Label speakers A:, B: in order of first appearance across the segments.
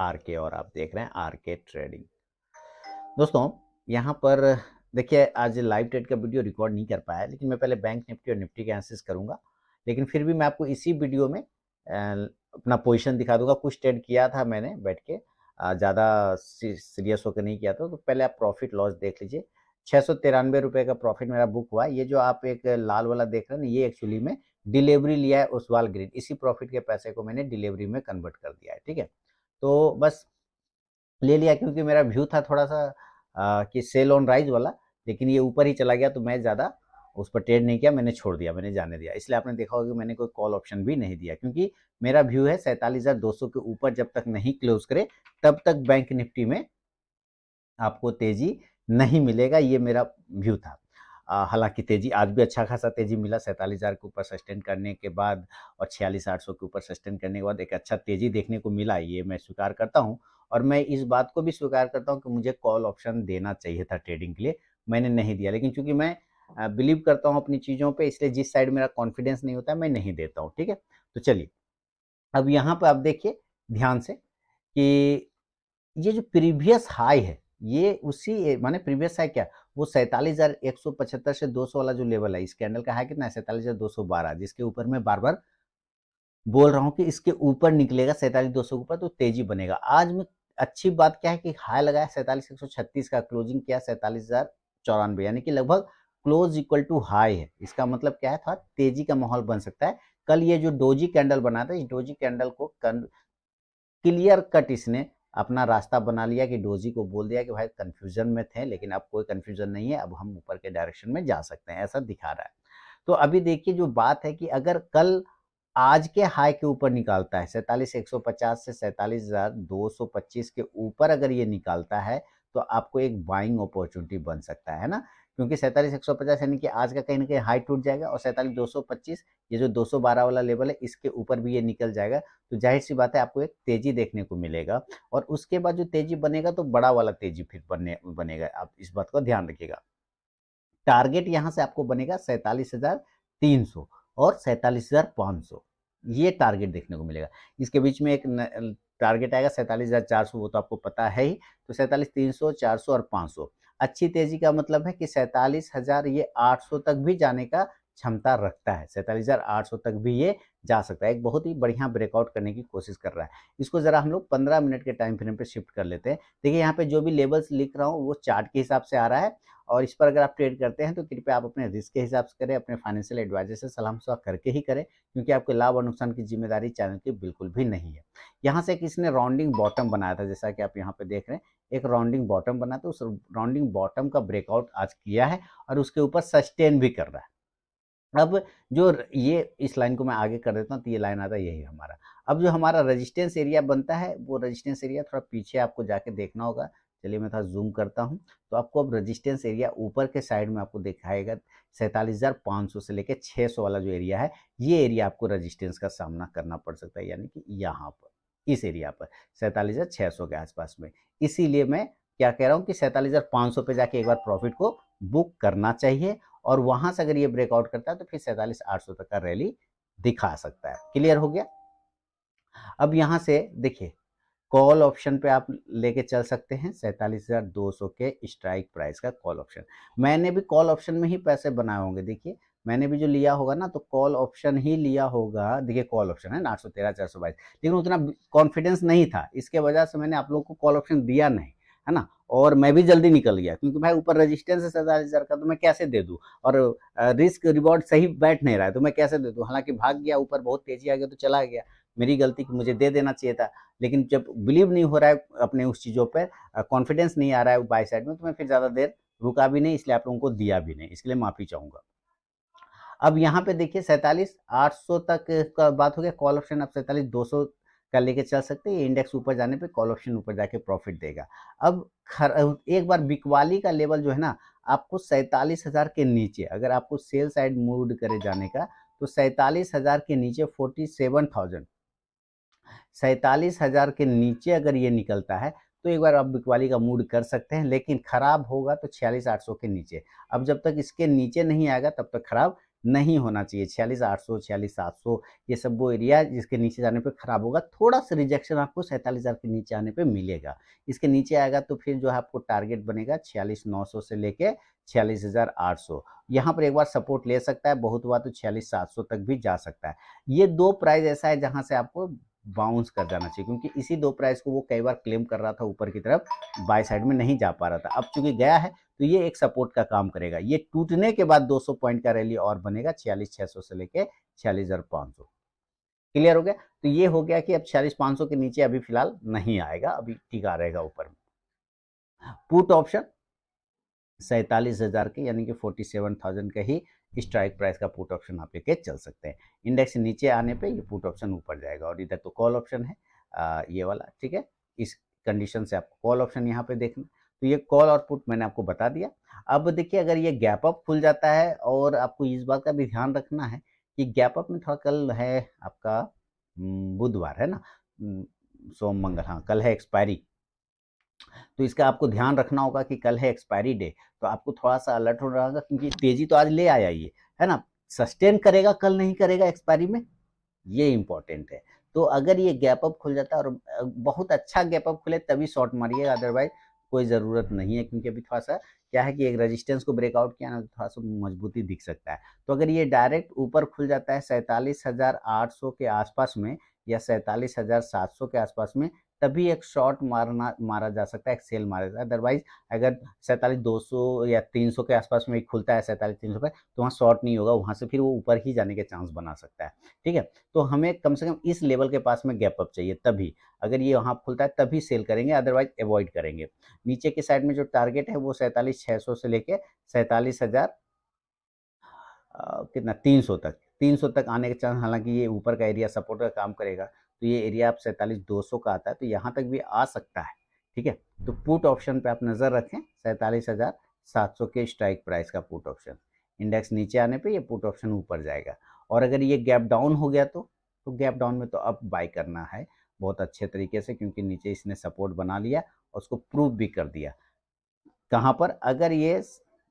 A: Are के और आप देख रहे हैं आर के ट्रेडिंग। दोस्तों यहाँ पर देखिए आज लाइव ट्रेड का वीडियो रिकॉर्ड नहीं कर पाया, लेकिन मैं पहले बैंक निफ्टी और निफ्टी के एनालिसिस करूंगा। लेकिन फिर भी मैं आपको इसी वीडियो में अपना पोजीशन दिखा दूंगा। कुछ ट्रेड किया था मैंने बैठ के, ज़्यादा सीरियस होकर नहीं किया था। तो पहले आप प्रॉफिट लॉस देख लीजिए। 693 रुपये का प्रॉफिट मेरा बुक हुआ। ये जो आप एक लाल वाला देख रहे हैं ना, ये एक्चुअली में डिलीवरी लिया है उस्वाल ग्रीन। इसी प्रॉफिट के पैसे को मैंने डिलीवरी में कन्वर्ट कर दिया है। ठीक है, तो बस ले लिया क्योंकि मेरा व्यू था थोड़ा सा कि सेल ऑन राइज वाला, लेकिन ये ऊपर ही चला गया तो मैं ज़्यादा उस पर ट्रेड नहीं किया, मैंने छोड़ दिया, मैंने जाने दिया। इसलिए आपने देखा होगा कि मैंने कोई कॉल ऑप्शन भी नहीं दिया, क्योंकि मेरा व्यू है 47,200 के ऊपर जब तक नहीं क्लोज करे तब तक बैंक निफ्टी में आपको तेजी नहीं मिलेगा। ये मेरा व्यू था। हालांकि तेजी आज भी अच्छा खासा तेजी मिला 47,000 के ऊपर सस्टेन करने के बाद और 46,800 के ऊपर सस्टेन करने के बाद एक अच्छा तेजी देखने को मिला, ये मैं स्वीकार करता हूं। और मैं इस बात को भी स्वीकार करता हूं कि मुझे कॉल ऑप्शन देना चाहिए था ट्रेडिंग के लिए, मैंने नहीं दिया। लेकिन चूंकि मैं बिलीव करता हूं अपनी चीज़ों पे, इसलिए जिस साइड मेरा कॉन्फिडेंस नहीं होता है मैं नहीं देता हूं। ठीक है, तो चलिए अब यहाँ पर आप देखिए ध्यान से कि ये जो प्रीवियस हाई है, ये उसी माने प्रीवियस हाई क्या, वो 47,175 से 200 वाला जो लेवल है, इस कैंडल का हाई कितना है 47,212, जिसके ऊपर मैं बार बार बोल रहा हूँ कि इसके ऊपर निकलेगा 47,200 के ऊपर तो तेजी बनेगा। आज में अच्छी बात क्या है कि हाई लगाया 47,136 का, क्लोजिंग किया 47,094, यानी कि लगभग क्लोज इक्वल टू हाई है। इसका मतलब क्या है, थोड़ा तेजी का माहौल बन सकता है। कल ये जो डोजी कैंडल बना था, इस डोजी कैंडल को क्लियर कट इसने अपना रास्ता बना लिया कि डोजी को बोल दिया कि भाई कंफ्यूजन में थे, लेकिन अब कोई कंफ्यूजन नहीं है, अब हम ऊपर के डायरेक्शन में जा सकते हैं, ऐसा दिखा रहा है। तो अभी देखिए जो बात है कि अगर कल आज के हाई के ऊपर निकालता है 47,150 से 47,225 के ऊपर अगर ये निकालता है तो आपको एक बाइंग अपॉर्चुनिटी बन सकता है ना, क्योंकि 47,150 यानी कि आज का कहीं ना कहीं हाई टूट जाएगा और 47,225 ये जो 212 वाला लेवल है इसके ऊपर भी ये निकल जाएगा। तो जाहिर सी बात है आपको एक तेजी देखने को मिलेगा, और उसके बाद जो तेजी बनेगा तो बड़ा वाला तेजी फिर बनेगा। आप इस बात का ध्यान रखिएगा। टारगेट यहाँ से आपको बनेगा 47,300 और 47,500, ये टारगेट देखने को मिलेगा। इसके बीच में एक टारगेट आएगा 47,400, वो तो आपको पता है ही। तो 47,300, 400 और 500 अच्छी तेजी का मतलब है कि 47,000 ये 800 तक भी जाने का क्षमता रखता है। 47,800 तक भी ये जा सकता है। एक बहुत ही बढ़िया ब्रेकआउट करने की कोशिश कर रहा है। इसको जरा हम लोग 15 मिनट के टाइम फ्रेम पे शिफ्ट कर लेते हैं। देखिए यहाँ पे जो भी लेवल्स लिख रहा हूँ वो चार्ट के हिसाब से आ रहा है, और इस पर अगर आप ट्रेड करते हैं तो कृपया आप अपने रिस्क के हिसाब से करें, अपने फाइनेंशियल एडवाइजर से सलाह मशवरा करके ही करें, क्योंकि आपके लाभ और नुकसान की जिम्मेदारी चैनल की बिल्कुल भी नहीं है। यहाँ से किसने राउंडिंग बॉटम बनाया था, जैसा कि आप यहाँ पे देख रहे हैं एक राउंडिंग बॉटम बना था, उस राउंडिंग बॉटम का ब्रेकआउट आज किया है और उसके ऊपर सस्टेन भी कर रहा है। अब जो ये इस लाइन को मैं आगे कर देता हूँ तो ये लाइन आता है यही हमारा। अब जो हमारा रेजिस्टेंस एरिया बनता है वो रेजिस्टेंस एरिया थोड़ा पीछे आपको जाके देखना होगा। चलिए मैं थोड़ा जूम करता हूँ, तो आपको अब रेजिस्टेंस एरिया ऊपर के साइड में आपको दिखाएगा 47,500 से लेकर 600 वाला जो एरिया है, ये एरिया आपको रेजिस्टेंस का सामना करना पड़ सकता है, यानी कि यहाँ पर इस एरिया पर 47,600 के आसपास में। इसीलिए मैं क्या कह रहा हूँ कि 47,500 पे जाके एक बार प्रॉफिट को बुक करना चाहिए, और वहां से अगर ये ब्रेकआउट करता है तो फिर 47,800 तक का रैली दिखा सकता है। क्लियर हो गया। अब यहां से देखिए कॉल ऑप्शन पे आप लेके चल सकते हैं 47,200 के स्ट्राइक प्राइस का कॉल ऑप्शन। मैंने भी कॉल ऑप्शन में ही पैसे बनाए होंगे। देखिए मैंने भी जो लिया होगा ना तो कॉल ऑप्शन ही लिया होगा। देखिए कॉल ऑप्शन है ना 813, 422, लेकिन उतना कॉन्फिडेंस नहीं था, इसके वजह से मैंने आप लोग को कॉल ऑप्शन दिया नहीं, है ना। और मैं भी जल्दी निकल गया क्योंकि भाई ऊपर रजिस्टेंस है 47,000 का, तो मैं कैसे दे दूं, और रिस्क रिवॉर्ड सही बैठ नहीं रहा है तो मैं कैसे दे दूं। हालांकि भाग गया, ऊपर बहुत तेजी आ गया तो चला गया, मेरी गलती कि मुझे दे देना चाहिए था। लेकिन जब बिलीव नहीं हो रहा है अपने उस चीज़ों पर, कॉन्फिडेंस नहीं आ रहा है बाय साइड में, तो मैं फिर ज़्यादा देर रुका भी नहीं, इसलिए आप लोगों को दिया भी नहीं, इसके लिए माफ़ी चाहूँगा। अब यहाँ पे देखिए 47,800 तक का बात हो गया। कॉल ऑप्शन आप 47,200 का लेके चल सकते हैं। ये इंडेक्स ऊपर जाने पे कॉल ऑप्शन ऊपर जाके प्रॉफिट देगा। अब एक बार बिकवाली का लेवल जो है ना, आपको 47,000 के नीचे अगर आपको सेल साइड मूव करे जाने का, तो 47,000 के नीचे 47,000, 47,000 के नीचे अगर ये निकलता है तो एक बार आप बिकवाली का मूड कर सकते हैं, लेकिन खराब होगा तो 46,800 के नीचे। अब जब तक इसके नीचे नहीं आएगा तब तक खराब नहीं होना चाहिए। 46,800, 46,700 ये सब वो एरिया जिसके नीचे जाने पे खराब होगा। थोड़ा सा रिजेक्शन आपको 47,000 के नीचे आने पे मिलेगा। इसके नीचे आएगा तो फिर जो है आपको टारगेट बनेगा 46,900 से लेके 46,800। यहाँ पर एक बार सपोर्ट ले सकता है, बहुत हुआ तो 46,700 तक भी जा सकता है। ये दो प्राइस ऐसा है जहां से आपको बाउंस कर जाना चाहिए, क्योंकि इसी दो प्राइस को वो कई बार क्लेम कर रहा था ऊपर की तरफ, बाय साइड में नहीं जा पा रहा था। अब चूंकि गया है तो ये एक सपोर्ट का काम करेगा। ये टूटने के बाद 200 पॉइंट का रैली और बनेगा 46,600 से लेके 46,500। क्लियर हो गया? तो ये हो गया कि अब 46,500 के नीचे अभी फिलहाल नहीं आएगा, अभी टिका रहेगा ऊपर में। पुट ऑप्शन 47,000 के यानी कि 47,000 का ही स्ट्राइक प्राइस का पुट ऑप्शन आप लेके चल सकते हैं। इंडेक्स नीचे आने पे ये पुट ऑप्शन ऊपर जाएगा। और इधर तो कॉल ऑप्शन है ये वाला, ठीक है। इस कंडीशन से आपको कॉल ऑप्शन यहाँ पे देखना। तो ये कॉल और पुट मैंने आपको बता दिया। अब देखिए, अगर ये गैप अप खुल जाता है, और आपको इस बात का भी ध्यान रखना है कि गैप अप में थोड़ा कल है आपका बुधवार है ना, सोम मंगल, हाँ कल है एक्सपायरी। तो इसका आपको ध्यान रखना होगा कि कल है एक्सपायरी डे, तो आपको थोड़ा सा अलर्ट होना होगा, क्योंकि तेजी तो आज ले आया ये, है ना, सस्टेन करेगा कल नहीं करेगा एक्सपायरी में, ये इंपॉर्टेंट है। तो अगर ये गैप अप खुल जाता है और बहुत अच्छा गैप अप खुले तभी शॉर्ट मारिएगा, अदरवाइज कोई ज़रूरत नहीं है, क्योंकि अभी थोड़ा सा क्या है कि एक रेजिस्टेंस को ब्रेकआउट किया ना, तो थोड़ा सा मजबूती दिख सकता है। तो अगर ये डायरेक्ट ऊपर खुल जाता है 47,800 के आसपास में या 47,700 के आसपास में, तभी एक शॉर्ट मारा जा सकता है, एक सेल मारा जाता है। अदरवाइज अगर 47,200 या 300 के आसपास में खुलता है 47,300 पे, तो वहाँ शॉर्ट नहीं होगा, वहाँ से फिर वो ऊपर ही जाने के चांस बना सकता है। ठीक है, तो हमें कम से कम इस लेवल के पास में गैप अप चाहिए, तभी अगर ये वहाँ खुलता है तभी सेल करेंगे, अदरवाइज अवॉइड करेंगे। नीचे की साइड में जो टारगेट है वो 47,600 से लेके 47,000 कितना 300 तक आने के चांस, हालांकि ये ऊपर का एरिया सपोर्ट का काम करेगा, तो ये एरिया आप 47,200 का आता है, तो यहाँ तक भी आ सकता है। ठीक है, तो पुट ऑप्शन पे आप नज़र रखें, 47,700 के स्ट्राइक प्राइस का पुट ऑप्शन। इंडेक्स नीचे आने पे ये पुट ऑप्शन ऊपर जाएगा। और अगर ये गैप डाउन हो गया तो गैप डाउन में तो अब बाय करना है बहुत अच्छे तरीके से, क्योंकि नीचे इसने सपोर्ट बना लिया और उसको प्रूव भी कर दिया। कहाँ पर, अगर ये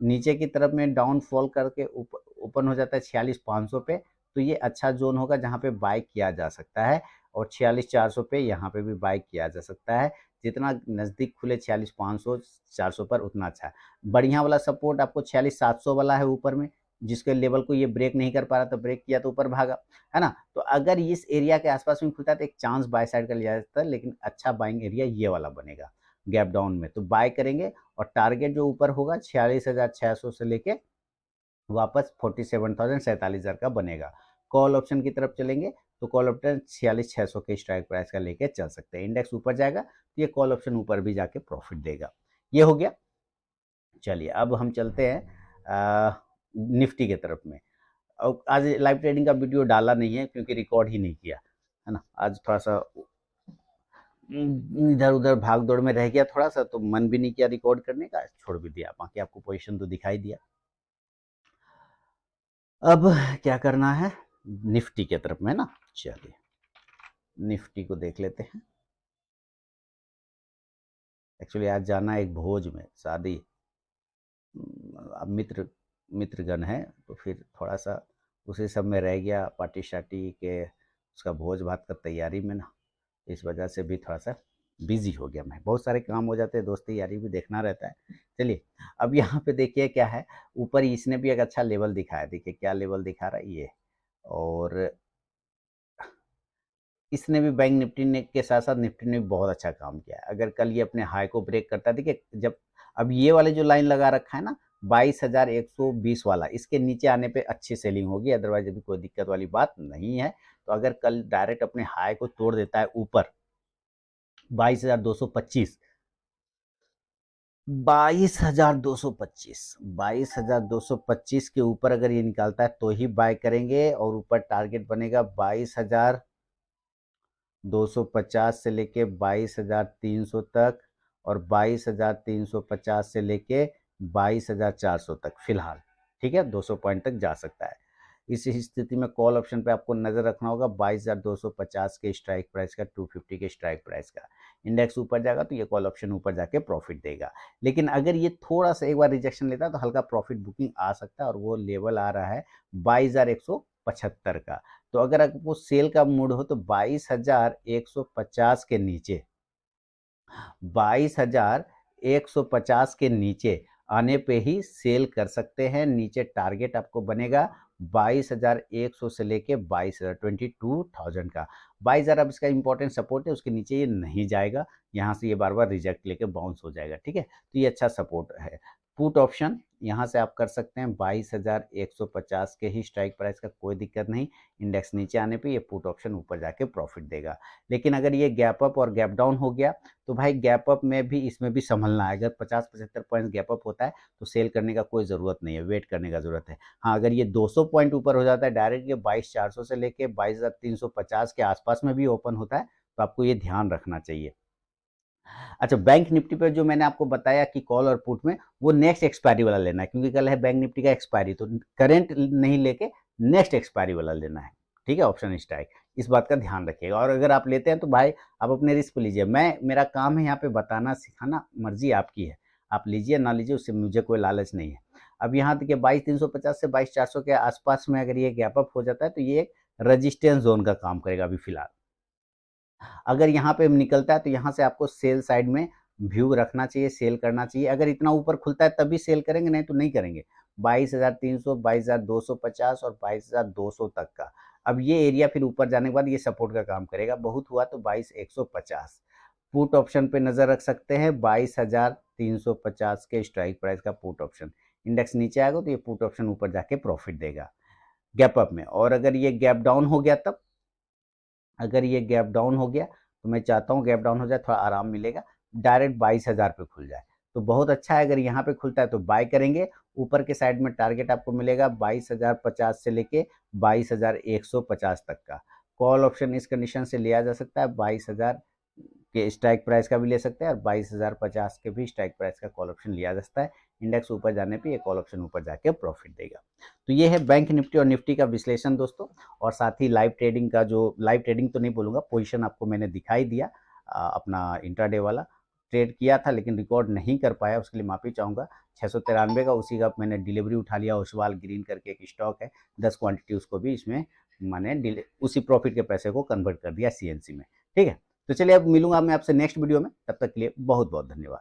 A: नीचे की तरफ में डाउनफॉल करके ओपन हो जाता है 46,500 पे, तो ये अच्छा जोन होगा जहाँ पे बाय किया जा सकता है। और 46,400 पे यहाँ पे भी बाय किया जा सकता है। जितना नज़दीक खुले 46,500 400 पर उतना अच्छा है। बढ़िया वाला सपोर्ट आपको 46,700 वाला है ऊपर में, जिसके लेवल को ये ब्रेक नहीं कर पा रहा, तो ब्रेक किया तो ऊपर भागा, है ना। तो अगर इस एरिया के आसपास में खुलता है तो एक चांस बाय साइड का लिया जाता है, लेकिन अच्छा बाइंग एरिया ये वाला बनेगा गैप डाउन में, तो बाय करेंगे। और टारगेट जो ऊपर होगा 46,600 से लेके वापस 47,000 47,000 का बनेगा। कॉल ऑप्शन की तरफ चलेंगे तो कॉल ऑप्शन 46,600 के स्ट्राइक प्राइस का लेके चल सकते हैं। इंडेक्स ऊपर जाएगा तो ये कॉल ऑप्शन ऊपर भी जाके प्रॉफिट देगा। ये हो गया। चलिए अब हम चलते हैं निफ्टी के तरफ में। और आज लाइव ट्रेडिंग का वीडियो डाला नहीं है क्योंकि रिकॉर्ड ही नहीं किया, है ना। आज थोड़ा सा इधर उधर भाग दौड़ में रह गया थोड़ा सा, तो मन भी नहीं किया रिकॉर्ड करने का, छोड़ भी दिया। बाकी आपको पोजीशन तो दिखाई दिया। अब क्या करना है, निफ्टी के तरफ में ना, चलिए निफ्टी को देख लेते हैं। एक्चुअली आज जाना है एक भोज में, शादी, अब मित्रगण है, तो फिर थोड़ा सा उसी सब में रह गया, पार्टी शार्टी के उसका भोज भात का तैयारी में ना, इस वजह से भी थोड़ा सा बिजी हो गया मैं। बहुत सारे काम हो जाते हैं, दोस्ती यारी भी देखना रहता है। चलिए अब यहाँ पे देखिए क्या है, ऊपर इसने भी एक अच्छा लेवल दिखाया, देखिए क्या लेवल दिखा रहा है ये। और इसने भी बैंक निफ्टी ने के साथ साथ निफ्टी ने भी बहुत अच्छा काम किया है। अगर कल ये अपने हाई को ब्रेक करता है, देखिए जब अब ये वाले जो लाइन लगा रखा है ना 22,120 वाला, इसके नीचे आने पे अच्छी सेलिंग होगी, अदरवाइज अभी कोई दिक्कत वाली बात नहीं है। तो अगर कल डायरेक्ट अपने हाई को तोड़ देता है ऊपर 22,225, 22,225 के ऊपर अगर ये निकालता है तो ही बाय करेंगे। और ऊपर टारगेट बनेगा 22,250 से लेके 22,300 तक, और 22,350 से लेके 22,400 तक फिलहाल। ठीक है, 200 पॉइंट तक जा सकता है। इस स्थिति में कॉल ऑप्शन पे आपको नज़र रखना होगा 22,250 के स्ट्राइक प्राइस का, 250 के स्ट्राइक प्राइस का। इंडेक्स ऊपर जाएगा तो ये कॉल ऑप्शन ऊपर जाके प्रॉफिट देगा। लेकिन अगर ये थोड़ा सा एक बार रिजेक्शन लेता है तो हल्का प्रॉफिट बुकिंग आ सकता है, और वो लेवल आ रहा है 22,175 का। तो अगर आपको सेल का मूड हो तो 22,150 के नीचे, 22,150 के नीचे आने पे ही सेल कर सकते हैं। नीचे टारगेट आपको बनेगा 22,100 से लेके 22,000 का। 22,000 अब इसका इंपॉर्टेंट सपोर्ट है, उसके नीचे ये नहीं जाएगा, यहाँ से ये बार बार रिजेक्ट लेके बाउंस हो जाएगा। ठीक है, तो ये अच्छा सपोर्ट है। पुट ऑप्शन यहाँ से आप कर सकते हैं 22,150 के ही स्ट्राइक प्राइस का, कोई दिक्कत नहीं। इंडेक्स नीचे आने पे ये पुट ऑप्शन ऊपर जाके प्रॉफिट देगा। लेकिन अगर ये गैप अप और गैप डाउन हो गया तो भाई गैप अप में भी इसमें भी संभलना है। अगर 50-75 पॉइंट गैप अप होता है तो सेल करने का कोई ज़रूरत नहीं है, वेट करने का ज़रूरत है। हाँ, अगर ये 200 पॉइंट ऊपर हो जाता है डायरेक्ट, ये 22,400 से लेके 22,350 के आसपास में भी ओपन होता है, तो आपको ये ध्यान रखना चाहिए। अच्छा, बैंक निफ्टी पे जो मैंने आपको बताया कि कॉल और पुट में, वो नेक्स्ट एक्सपायरी वाला लेना है, क्योंकि कल है बैंक निफ्टी का एक्सपायरी, तो करंट नहीं लेके नेक्स्ट एक्सपायरी वाला लेना है। ठीक है, ऑप्शन स्ट्राइक, इस बात का ध्यान रखिएगा। और अगर आप लेते हैं तो भाई आप अपने रिस्क पे लीजिए। मेरा काम है यहाँ पे बताना सिखाना, मर्जी आपकी है, आप लीजिए ना लीजिए, उससे मुझे कोई लालच नहीं है। अब यहाँ देखिए 22,350 से 22,400 के आसपास में अगर ये गैप अप हो जाता है तो ये एक रजिस्टेंस जोन का काम करेगा अभी फिलहाल। अगर यहाँ पे निकलता है तो यहाँ से आपको सेल साइड में व्यू रखना चाहिए, सेल करना चाहिए। अगर इतना ऊपर खुलता है तभी सेल करेंगे, नहीं तो नहीं करेंगे। 22,300, 22,250 और 22,200 तक का। अब ये एरिया फिर ऊपर जाने के बाद ये सपोर्ट का काम करेगा, बहुत हुआ तो 22,150। पुट ऑप्शन पे नजर रख सकते हैं 22,350 के स्ट्राइक प्राइस का पुट ऑप्शन। इंडेक्स नीचे आएगा तो ये पुट ऑप्शन ऊपर जाके प्रॉफिट देगा गैप अप में। और अगर ये गैप डाउन हो गया तब, अगर ये गैप डाउन हो गया तो मैं चाहता हूँ गैप डाउन हो जाए, थोड़ा आराम मिलेगा, डायरेक्ट 22,000 पे खुल जाए तो बहुत अच्छा है। अगर यहाँ पे खुलता है तो बाय करेंगे। ऊपर के साइड में टारगेट आपको मिलेगा 22,050 से लेके 22,150 तक का। कॉल ऑप्शन इस कंडीशन से लिया जा सकता है, 22,000 के स्ट्राइक प्राइस का भी ले सकते हैं और 22,050 के भी स्ट्राइक प्राइस का कॉल ऑप्शन लिया जा सकता है। इंडेक्स ऊपर जाने पे ये कॉल ऑप्शन ऊपर जाके प्रॉफिट देगा। तो ये है बैंक निफ्टी और निफ्टी का विश्लेषण दोस्तों, और साथ ही लाइव ट्रेडिंग का, जो लाइव ट्रेडिंग तो नहीं बोलूँगा, पोजीशन आपको मैंने दिखाई दिया। अपना इंट्राडे वाला ट्रेड किया था लेकिन रिकॉर्ड नहीं कर पाया, उसके लिए माफ़ी चाहूँगा। 693 का, उसी का मैंने डिलीवरी उठा लिया। ओसवाल ग्रीन करके एक स्टॉक है, 10 क्वांटिटी उसको भी इसमें मैंने उसी प्रॉफिट के पैसे को कन्वर्ट कर दिया सीएनसी में। ठीक है, तो चलिए अब मिलूंगा मैं आपसे नेक्स्ट वीडियो में, तब तक के लिए बहुत बहुत धन्यवाद।